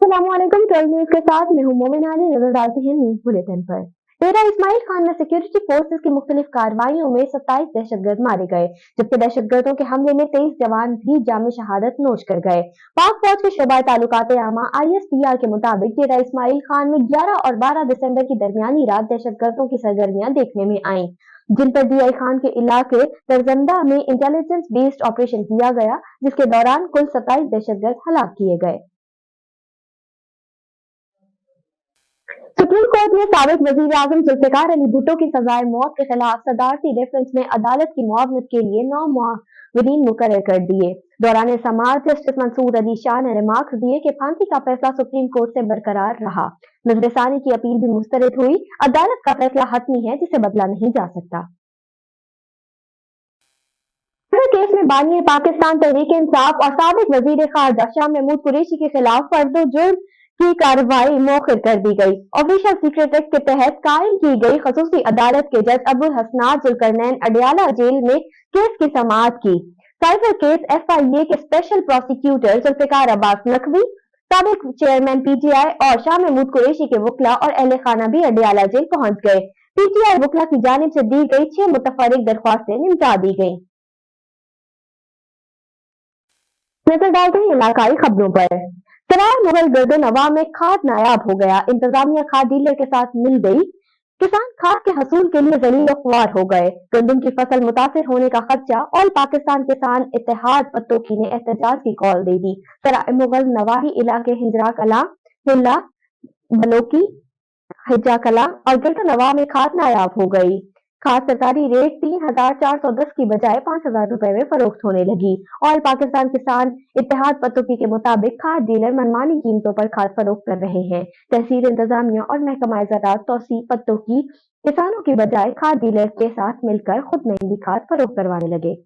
अस्सलामुअलैकुम। 12 न्यूज के साथ मैं हूं मोमिन आली। नजर डालते हैं न्यूज बुलेटिन पर। डेरा इस्माइल खान में सिक्योरिटी फोर्सेस की मुख्तलिफ कार्रवाइयों में 27 दहशतगर्द मारे गए, जबकि दहशतगर्दों के हमले में 23 जवान भी जाम शहादत नोश कर गए। पाक फौज के शोबा ताल्लुकात आमा ISPR के मुताबिक डेरा इस्माइल खान में 11 और 12 दिसंबर की दरमियानी रात दहशतगर्दों की सरगर्मियां देखने में आई, जिन पर DI खान के इलाके तरजंदा में इंटेलिजेंस बेस्ड ऑपरेशन किया गया, जिसके दौरान कुल 27 दहशतगर्द हलाक किए गए। सुप्रीम कोर्ट ने साबिक वजीर आजम जुल्फिकार अली भुट्टो की सजाए मौत के खिलाफ सदारती रेफरेंस में अदालत की मुआवनत के लिए 9 मुआविनीन मुकर्रर कर दिए। दौरान समाअत जस्टिस मंसूर अली शाह ने रिमार्क्स दिए कि फांसी का फैसला सुप्रीम कोर्ट से बरकरार रहा। नजरसानी की अपील भी मुस्तरद हुई। अदालत का फैसला हतमी है, जिसे बदला नहीं जा सकता। केस में बानी पाकिस्तान तहरीक इंसाफ और साबिक वजीर खारजा शाह महमूद कुरैशी के खिलाफ फर्दो जुर्म की कार्रवाई मौखर कर दी गई। ऑफिशियल सीक्रेट एक्ट के तहत कायम की गई खसूसी अदालत के जज अबुल हसनात जुल्करनैन अडयाला जेल में केस की समाअत की। साइबर केस FIA के स्पेशल प्रोसिक्यूटर जुल्फिकार अब्बास नकवी, साबिक चेयरमैन PTI और शाह महमूद कुरैशी के वकला और अहले खाना भी अडयाला जेल पहुंच गए। PTI वकला की जानिब से दी गई 6 मुतफरिक दरख्वास्तें निपटा दी गई। नजर डालते हैं इलाकाई खबरों पर। सराय मुगल गर्दनवा में खाद नायाब हो गया। इंतजामिया खाद डीलर के साथ मिल गई। किसान खाद के हसूल के लिए जलील ख्वार हो गए। गंदम की फसल मुतासिर होने का खदशा। ऑल पाकिस्तान किसान इत्तेहाद पत्तोकी ने एहतजाज की कॉल दे दी। सराय मुगल नवाही इलाके हिंजरा कला, हिल्ला, बलोकी, हिज्जा कला और गिरदनवा में खाद नायाब हो गई। खाद सरकारी रेट 3,410 की बजाय 5,000 रुपए में फरोख्त होने लगी। ऑल पाकिस्तान किसान इत्तेहाद पत्तोकी के मुताबिक खाद डीलर मनमानी कीमतों पर खाद फरोख्त कर रहे हैं। तहसील इंतजामिया और महकमा ज़राअत तौसीफ पत्तोकी किसानों की बजाय खाद डीलर के साथ मिलकर खुद महंगी खाद फरोख्त करवाने लगे।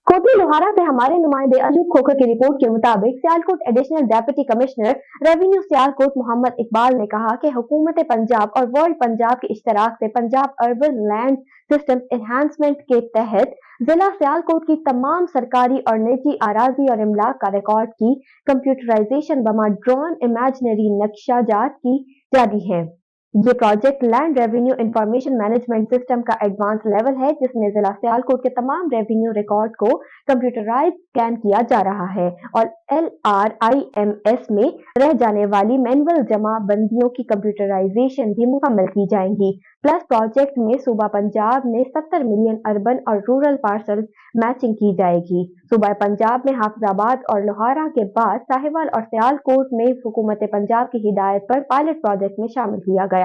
कोटली लोहारा से हमारे नुमाइंदे अयूब खोखर की रिपोर्ट के मुताबिक Sialkot additional deputy commissioner revenue Sialkot Muhammad Iqbal ने कहा कि हुकूमत पंजाब और वर्ल्ड पंजाब के इश्तराक से Punjab urban land system enhancement के तहत जिला सियालकोट की तमाम सरकारी और निजी अराजी और इमलाक का रिकॉर्ड की कंप्यूटराइजेशन बमा ड्रोन इमेजनरी नक्शाजात की जारी है। ये project land revenue information management system का एडवांस लेवल है, जिसमें जिला सियालकोट के तमाम रेवेन्यू रिकॉर्ड को कंप्यूटराइज स्कैन किया जा रहा है और LRIMS में रह जाने वाली मैनुअल जमा बंदियों की कंप्यूटराइजेशन भी मुकम्मल की जाएंगी। प्लस प्रोजेक्ट में सूबा पंजाब में 70 मिलियन अर्बन और रूरल पार्सल मैचिंग की जाएगी। सूबा पंजाब में हाफिजाबाद और लोहारा के बाद साहिवाल और सियालकोट में हुकूमत पंजाब की हिदायत पर पायलट प्रोजेक्ट में शामिल किया गया।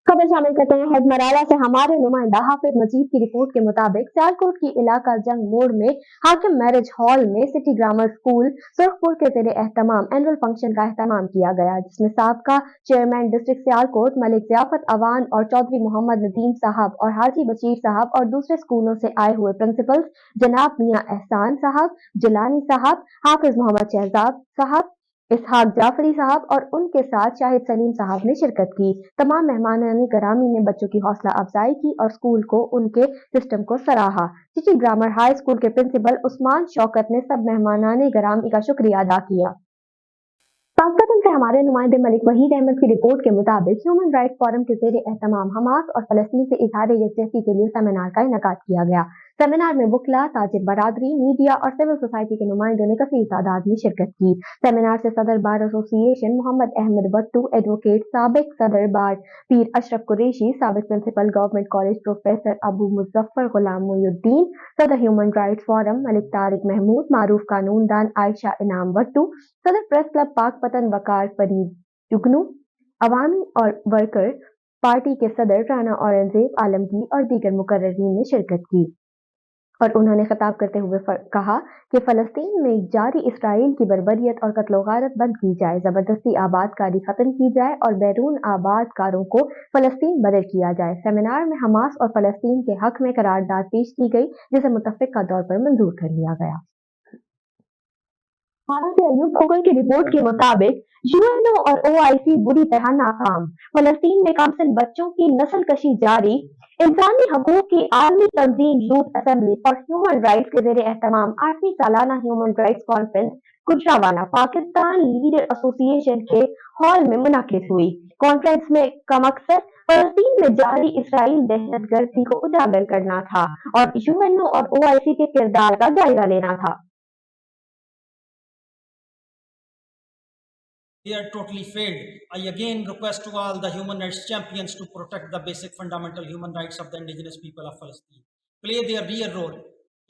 खबर शामिल करते हैं हजमराला से हमारे नुमाइंदा हाफिज मजीद की रिपोर्ट के मुताबिक सियालकोट की इलाका जंग मोड़ में हाकिम मैरिज हॉल में सिटी ग्रामर स्कूल सुरखपुर के जेर एहतमाम एनुअल फंक्शन का एहतमाम किया गया, जिसमें साबका चेयरमैन डिस्ट्रिक्ट सियालकोट मलिक ज़ियाफत अवान और चौधरी मोहम्मद नदीम साहब और हाजी बशीर साहब और दूसरे स्कूलों से आए हुए प्रिंसिपल्स जनाब मियां एहसान साहब, जिलानी साहब, हाफिज मोहम्मद शहजाद साहब, इसहाक जाफरी साहब और उनके साथ शाहिद सलीम साहब ने शिरकत की। तमाम मेहमानान गरामी ने बच्चों की हौसला अफजाई की और स्कूल को उनके सिस्टम को सराहा। सिटी ग्रामर हाई स्कूल के प्रिंसिपल उस्मान शौकत ने सब मेहमानान गरामी का शुक्रिया अदा किया। पाकिस्तान से हमारे नुमाइंदे मलिक वहीद अहमद की रिपोर्ट के मुताबिक ह्यूमन राइट्स फोरम के जेर एहतमाम हमास और फलस्तीन से इजहार यकजहती के लिए सेमिनार का इनेकाद किया गया। सेमिनार में वकला, ताजिर बरादरी, मीडिया और सिविल सोसाइटी के नुमाइंदों ने कसीर तादाद में शिरकत की। सेमिनार से सदर bar association Mohammad Ahmad Bhattu, advocate साबिक सदर बार पीर अशरफ कुरैशी, साबिक principal government college professor Abu Muzaffar Ghulam Moinuddin, सदर human rights forum Malik Tariq Mahmood, मारूफ कानूनदान आयशा इनाम भट्टू, सदर प्रेस क्लब पाकपतन वकार फरीद जुगनू, अवामी और वर्कर पार्टी के सदर राना औरंगजेब आलमगीर और दीगर मुकर्ररीन ने शिरकत की और उन्होंने खिताब करते हुए कहा कि फलस्तीन में जारी इसराइल की बर्बरियत और कत्ल गारत बंद की जाए, जबरदस्ती आबादकारी खत्म की जाए और बैरून आबादकारों को फलस्तीन बदल किया जाए। सेमिनार में हमास और फलस्तीन के हक में करारदाद पेश की गई, जिसे मुतफ़िक़ा तौर पर मंजूर कर लिया गया। हालांकि अयूब गूगल की रिपोर्ट के मुताबिक यूएनओ और ओआईसी बुरी तरह नाकाम। फलस्तीन में कमसिन बच्चों की नस्लकशी जारी। इंसानी हकूक की आलमी तंजीम यूथ असेंबली और ह्यूमन राइट्स के जेर एहतमाम 8वीं सालाना human rights conference Gujranwala Pakistan leader association के हॉल में मुनक्किद हुई। कॉन्फ्रेंस में का मकसद फलस्तीन में जारी इसराइल दहशतगर्दी को उजागर करना था और यूएनओ और ओआईसी के किरदार का जायजा लेना था। They are totally failed. I again request to all the human rights champions to protect the basic fundamental human rights of the indigenous people of Palestine. Play their real role.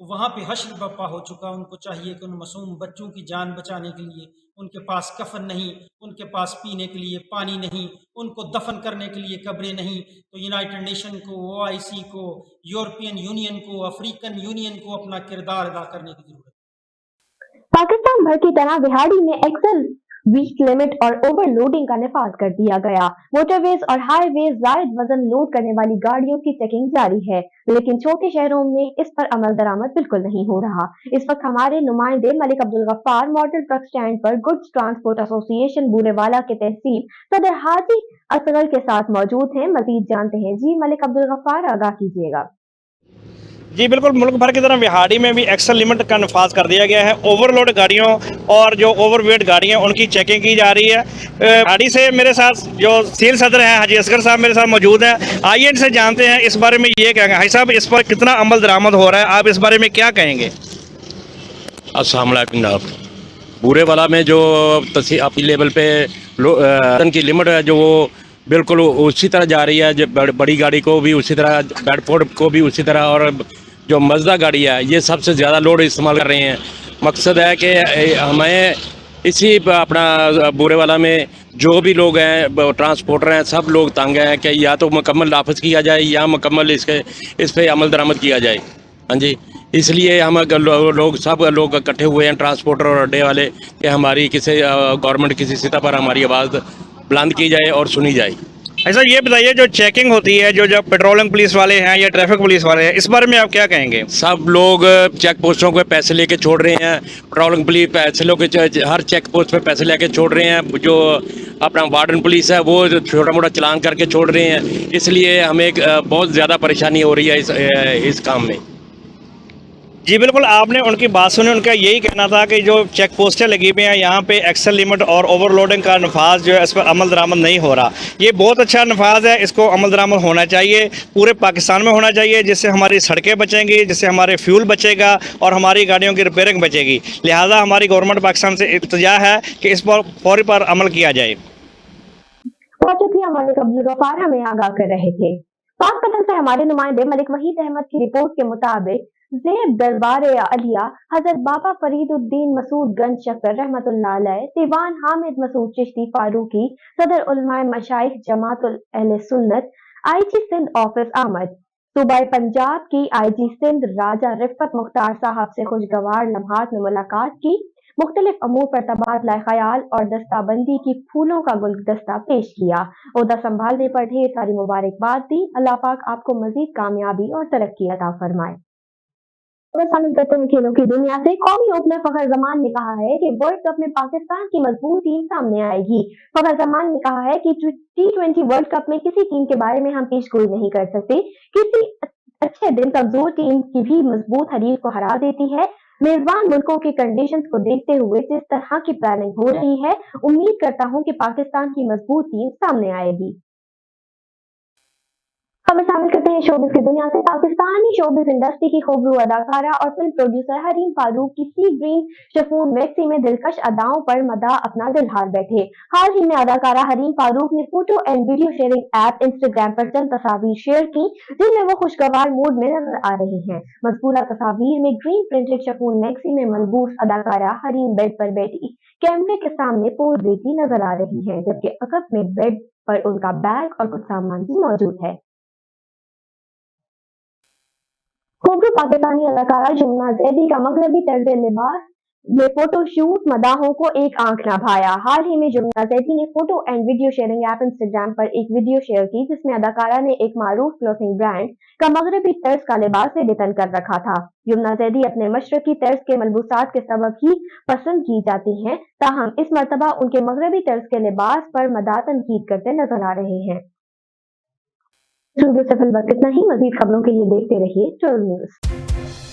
तो वहाँ पे हश्र बर्पा हो चुका। उनको चाहिए कि उन मासूम बच्चों की जान बचाने के लिए, उनके पास कफन नहीं, उनके पास पीने के लिए पानी नहीं, उनको दफन करने के लिए कब्रें नहीं, तो यूनाइटेड नेशन को, ओआईसी को, यूरोपियन यूनियन को, अफ्रीकन यूनियन को अपना किरदार अदा करने की जरूरत है। पाकिस्तान भर की तरह बिहाड़ी में एक्सेल वीक लिमिट और ओवरलोडिंग का निफाज कर दिया गया। मोटरवेज और हाईवेज जायद वजन लोड करने वाली गाड़ियों की चेकिंग जारी है, लेकिन छोटे शहरों में इस पर अमल दरामद बिल्कुल नहीं हो रहा। इस वक्त हमारे नुमाइंदे Malik Abdul Ghaffar model truck stand पर गुड्स ट्रांसपोर्ट एसोसिएशन बूरेवाला के तहसील सदर हाजी असगर के साथ मौजूद हैं। मजीद जानते हैं। जी मलिक अब्दुल गफ्फार, आगाह कीजिएगा। जी बिल्कुल, मुल्क भर की तरह बिहाड़ी में भी एक्सेल लिमिट का नफाज कर दिया गया है। ओवरलोड गाड़ियों और जो ओवरवेट गाड़ियां उनकी चेकिंग की जा रही है। बिहाड़ी से मेरे साथ जो तहसील सदर हैं हाजी असगर साहब मेरे साथ मौजूद हैं। आइए इनसे जानते हैं इस बारे में ये कहेंगे। हाजी साहब, इस पर कितना अमल दरामद हो रहा है, आप इस बारे में क्या कहेंगे? अस्सलाम वालेकुम जनाब। बूरेवाला में जो अपनी लेवल पे की लिमिट है जो वो बिल्कुल उसी तरह जा रही है। जो बड़ी गाड़ी को भी उसी तरह, बेडफोर्ड को भी उसी तरह, और जो मज़दा गाड़ी है ये सबसे ज़्यादा लोड इस्तेमाल कर रही हैं। मकसद है कि हमें इसी अपना बूरेवाला में जो भी लोग हैं ट्रांसपोर्टर हैं सब लोग तंग हैं कि या तो मुकम्मल नाफज किया जाए या मुकम्मल इस पे अमल दरामद किया जाए। हाँ जी, इसलिए हम सब लोग इकट्ठे हुए हैं ट्रांसपोर्टर और अड्डे वाले कि हमारी किसी गवर्नमेंट किसी सतह पर हमारी आवाज़ बुलंद की जाए और सुनी जाए। ऐसा ये बताइए, जो चेकिंग होती है, जो पेट्रोलिंग पुलिस वाले हैं या ट्रैफिक पुलिस वाले हैं, इस बारे में आप क्या कहेंगे? सब लोग चेक पोस्टों पे पैसे लेके छोड़ रहे हैं। पेट्रोलिंग पुलिस पैसे लेके हर चेक पोस्ट पे पैसे लेके छोड़ रहे हैं। जो अपना वार्डन पुलिस है वो छोटा मोटा चलान करके छोड़ रहे हैं। इसलिए हमें बहुत ज़्यादा परेशानी हो रही है इस काम में। जी बिल्कुल, आपने उनकी बात सुनी। उनका यही कहना था कि जो चेक पोस्टें लगी हुई हैं यहाँ पे एक्सेल लिमिट और ओवरलोडिंग का नफाज जो है इस पर अमल दरामद नहीं हो रहा। ये बहुत अच्छा नफाज है, इसको अमल दरामद होना चाहिए, पूरे पाकिस्तान में होना चाहिए, जिससे हमारी सड़कें बचेंगी, जिससे हमारे फ्यूल बचेगा और हमारी गाड़ियों की रिपेयरिंग बचेगी। लिहाजा हमारी गवर्नमेंट पाकिस्तान से इल्तिजा है कि इस पर फौरी पर अमल किया जाए। बहुत शुक्रिया मलिक अब्दुल गफ्फार, हमें आगाह कर रहे थे। पाक पतन से हमारे नुमाइंदे मलिक वहीद अहमद की रिपोर्ट के मुताबिक ज़ेब दरबार अलिया हजरत बाबा फरीदुद्दीन मसूद गंज शक्कर रहमतुल्लाह अलैह, दीवान हामिद मसूद चिश्ती फारूकी, सदर उलमाए मशाइख जमातुल अहले सुन्नत, आईजी सिंध ऑफिस आमद, सूबाई पंजाब की आईजी सिंध राजा रिफत मुख्तार साहब से खुशगवार लम्हात में मुलाकात की, मुख्तलिफ अमूर पर तबादला ख्याल और दस्ताबंदी की फूलों का गुलदस्ता पेश किया, ओहदा संभालने पर ढेर सारी मुबारकबाद दी। अल्लाह पाक आपको मजीद कामयाबी और तरक्की अता फरमाए। शामिल करते हैं खेलों की दुनिया से। कौमी ओपनर फखर जमान ने कहा है कि वर्ल्ड कप में पाकिस्तान की मजबूत टीम सामने आएगी। फखर जमान ने कहा है कि T20 वर्ल्ड कप में किसी टीम के बारे में हम पेशगोई नहीं कर सकते। किसी अच्छे दिन कमजोर टीम की भी मजबूत हरीफ को हरा देती है। मेजबान मुल्कों के कंडीशंस को देखते हुए जिस तरह की प्लानिंग हो रही है, उम्मीद करता हूं कि पाकिस्तान की मजबूत टीम सामने आएगी। खबर शामिल करते हैं शोबिस की दुनिया से। पाकिस्तानी शोबिस इंडस्ट्री की खूबरू अदाकारा और फिल्म प्रोड्यूसर हरीम फारूक की सी ग्रीन शफून मैक्सी में दिलकश अदाओं पर मदा अपना दिल हार बैठे। हाल ही में अदाकारा हरीम फारूक ने photo and video sharing app Instagram पर चंद तस्वीर शेयर की जिनमें वो खुशगवार मूड में नजर आ रही हैं। मजकूरा तस्वीर में ग्रीन प्रिंटेड शफून मैक्सी में मलबूस अदाकारा हरीम बेड पर बैठी कैमरे के सामने पोज देती नजर आ रही है, जबकि अकब में बेड पर उनका बैग और कुछ सामान भी मौजूद है। खूबरू पाकिस्तानी अदाकारा यमुना जैदी का मगरबी तर्ज लिबास में फोटो शूट मदाहों को एक आंख न भाया। हाल ही में यमुना जैदी ने photo and video sharing app Instagram पर एक वीडियो शेयर की जिसमें अदाकारा ने एक मारूफ क्लोथिंग ब्रांड का मगरबी तर्ज का लिबास एडिटन कर रखा था। यमुना जैदी अपने मशरकी तर्ज के मलबूसात के सबब ही पसंद की जाती हैं, ताहम इस मर्तबा उनके मगरबी तर्ज के लिबास पर मदा तनकीद करते नजर आ रहे हैं। इतना ही, मजीद खबरों के लिए देखते रहिए 12 न्यूज।